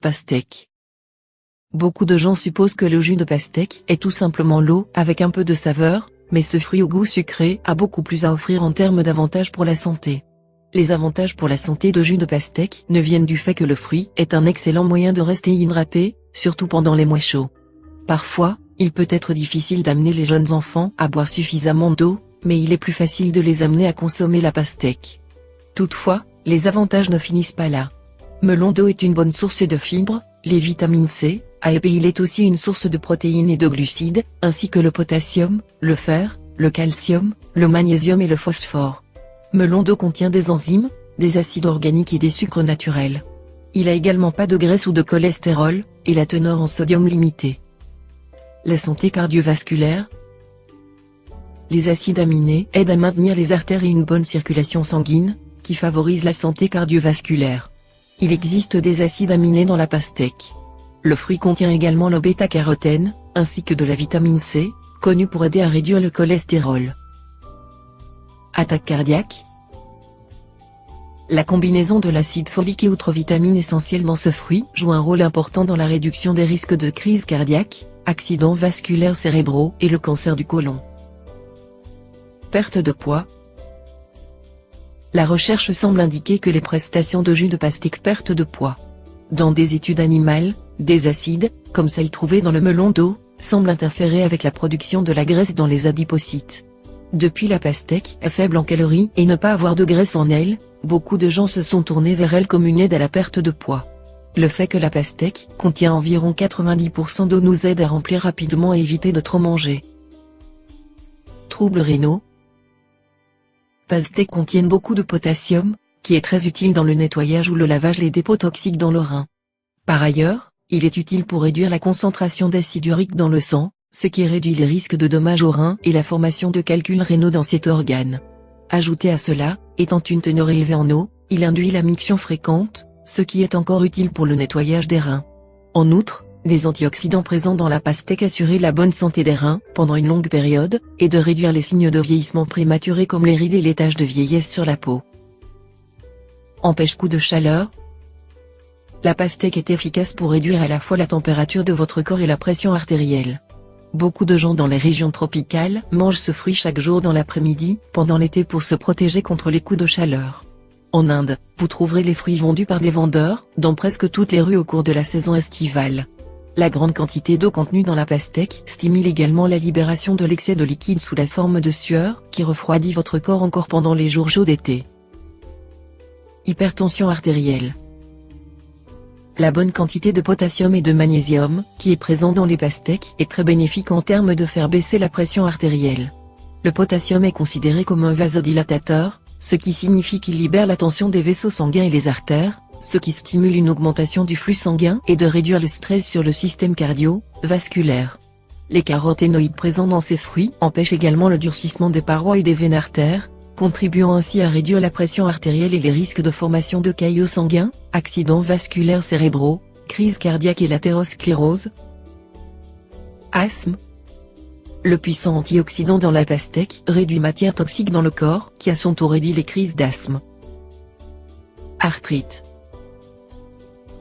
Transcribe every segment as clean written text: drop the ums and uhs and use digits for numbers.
Pastèque. Beaucoup de gens supposent que le jus de pastèque est tout simplement l'eau avec un peu de saveur, mais ce fruit au goût sucré a beaucoup plus à offrir en termes d'avantages pour la santé. Les avantages pour la santé de jus de pastèque ne viennent du fait que le fruit est un excellent moyen de rester hydraté, surtout pendant les mois chauds. Parfois, il peut être difficile d'amener les jeunes enfants à boire suffisamment d'eau, mais il est plus facile de les amener à consommer la pastèque. Toutefois, les avantages ne finissent pas là. Melon d'eau est une bonne source de fibres, les vitamines C, A et B. Il est aussi une source de protéines et de glucides, ainsi que le potassium, le fer, le calcium, le magnésium et le phosphore. Melon d'eau contient des enzymes, des acides organiques et des sucres naturels. Il a également pas de graisse ou de cholestérol, et la teneur en sodium limitée. La santé cardiovasculaire. Les acides aminés aident à maintenir les artères et une bonne circulation sanguine, qui favorise la santé cardiovasculaire. Il existe des acides aminés dans la pastèque. Le fruit contient également le bêta-carotène, ainsi que de la vitamine C, connue pour aider à réduire le cholestérol. Attaque cardiaque. La combinaison de l'acide folique et autres vitamines essentielles dans ce fruit joue un rôle important dans la réduction des risques de crise cardiaque, accidents vasculaires cérébraux et le cancer du côlon. Perte de poids. La recherche semble indiquer que les prestations de jus de pastèque perte de poids. Dans des études animales, des acides, comme celles trouvées dans le melon d'eau, semblent interférer avec la production de la graisse dans les adipocytes. Depuis la pastèque est faible en calories et ne pas avoir de graisse en elle, beaucoup de gens se sont tournés vers elle comme une aide à la perte de poids. Le fait que la pastèque contient environ 90% d'eau nous aide à remplir rapidement et éviter de trop manger. Troubles rénaux. Pastèques contiennent beaucoup de potassium, qui est très utile dans le nettoyage ou le lavage des dépôts toxiques dans le rein. Par ailleurs, il est utile pour réduire la concentration d'acide urique dans le sang, ce qui réduit les risques de dommages aux reins et la formation de calculs rénaux dans cet organe. Ajouté à cela, étant une teneur élevée en eau, il induit la miction fréquente, ce qui est encore utile pour le nettoyage des reins. En outre, les antioxydants présents dans la pastèque assurent la bonne santé des reins pendant une longue période, et de réduire les signes de vieillissement prématuré comme les rides et les taches de vieillesse sur la peau. Empêche coup de chaleur. La pastèque est efficace pour réduire à la fois la température de votre corps et la pression artérielle. Beaucoup de gens dans les régions tropicales mangent ce fruit chaque jour dans l'après-midi, pendant l'été pour se protéger contre les coups de chaleur. En Inde, vous trouverez les fruits vendus par des vendeurs, dans presque toutes les rues au cours de la saison estivale. La grande quantité d'eau contenue dans la pastèque stimule également la libération de l'excès de liquide sous la forme de sueur, qui refroidit votre corps encore pendant les jours chauds d'été. Hypertension artérielle. La bonne quantité de potassium et de magnésium, qui est présent dans les pastèques, est très bénéfique en termes de faire baisser la pression artérielle. Le potassium est considéré comme un vasodilatateur, ce qui signifie qu'il libère la tension des vaisseaux sanguins et les artères, ce qui stimule une augmentation du flux sanguin et de réduire le stress sur le système cardio-vasculaire. Les caroténoïdes présents dans ces fruits empêchent également le durcissement des parois et des veines artères, contribuant ainsi à réduire la pression artérielle et les risques de formation de caillots sanguins, accidents vasculaires cérébraux, crise cardiaque et l'athérosclérose. Asthme. Le puissant antioxydant dans la pastèque réduit matière toxique dans le corps, qui à son tour réduit les crises d'asthme. Arthrite.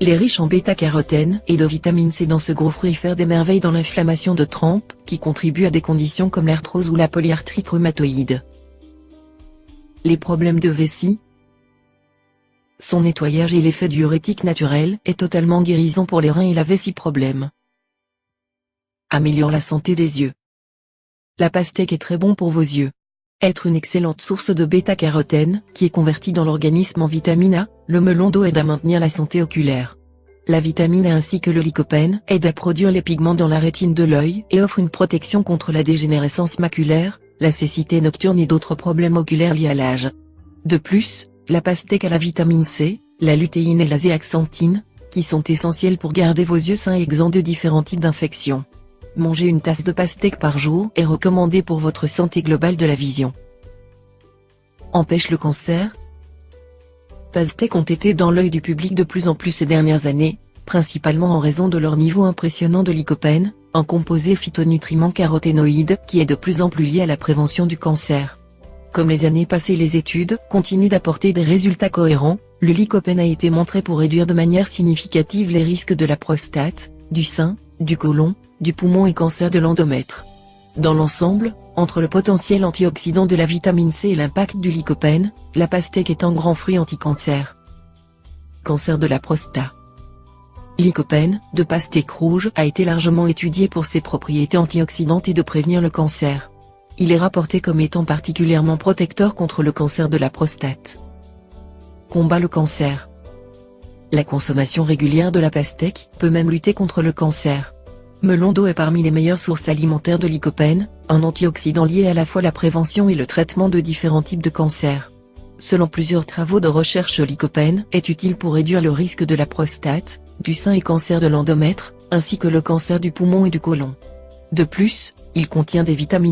Les riches en bêta-carotène et de vitamine C dans ce gros fruit faire des merveilles dans l'inflammation de trempe, qui contribue à des conditions comme l'arthrose ou la polyarthrite rhumatoïde. Les problèmes de vessie. Son nettoyage et l'effet diurétique naturel est totalement guérissant pour les reins et la vessie problème. Améliore la santé des yeux. La pastèque est très bon pour vos yeux. Être une excellente source de bêta-carotène, qui est convertie dans l'organisme en vitamine A, le melon d'eau aide à maintenir la santé oculaire. La vitamine A ainsi que le lycopène aident à produire les pigments dans la rétine de l'œil et offrent une protection contre la dégénérescence maculaire, la cécité nocturne et d'autres problèmes oculaires liés à l'âge. De plus, la pastèque a la vitamine C, la lutéine et la zéaxanthine, qui sont essentielles pour garder vos yeux sains et exempts de différents types d'infections. Manger une tasse de pastèque par jour est recommandé pour votre santé globale de la vision. Empêche le cancer. Pastèques ont été dans l'œil du public de plus en plus ces dernières années, principalement en raison de leur niveau impressionnant de lycopène, un composé phytonutriment caroténoïde qui est de plus en plus lié à la prévention du cancer. Comme les années passées, les études continuent d'apporter des résultats cohérents, Le lycopène a été montré pour réduire de manière significative les risques de la prostate, du sein, du côlon, du poumon et cancer de l'endomètre. Dans l'ensemble, entre le potentiel antioxydant de la vitamine C et l'impact du lycopène, la pastèque est un grand fruit anti-cancer. Cancer de la prostate. Lycopène, de pastèque rouge, a été largement étudié pour ses propriétés antioxydantes et de prévenir le cancer. Il est rapporté comme étant particulièrement protecteur contre le cancer de la prostate. Combat le cancer. La consommation régulière de la pastèque peut même lutter contre le cancer. Melon d'eau est parmi les meilleures sources alimentaires de lycopène, un antioxydant lié à la fois la prévention et le traitement de différents types de cancers. Selon plusieurs travaux de recherche, le lycopène est utile pour réduire le risque de la prostate, du sein et cancer de l'endomètre, ainsi que le cancer du poumon et du côlon. De plus, il contient des vitamines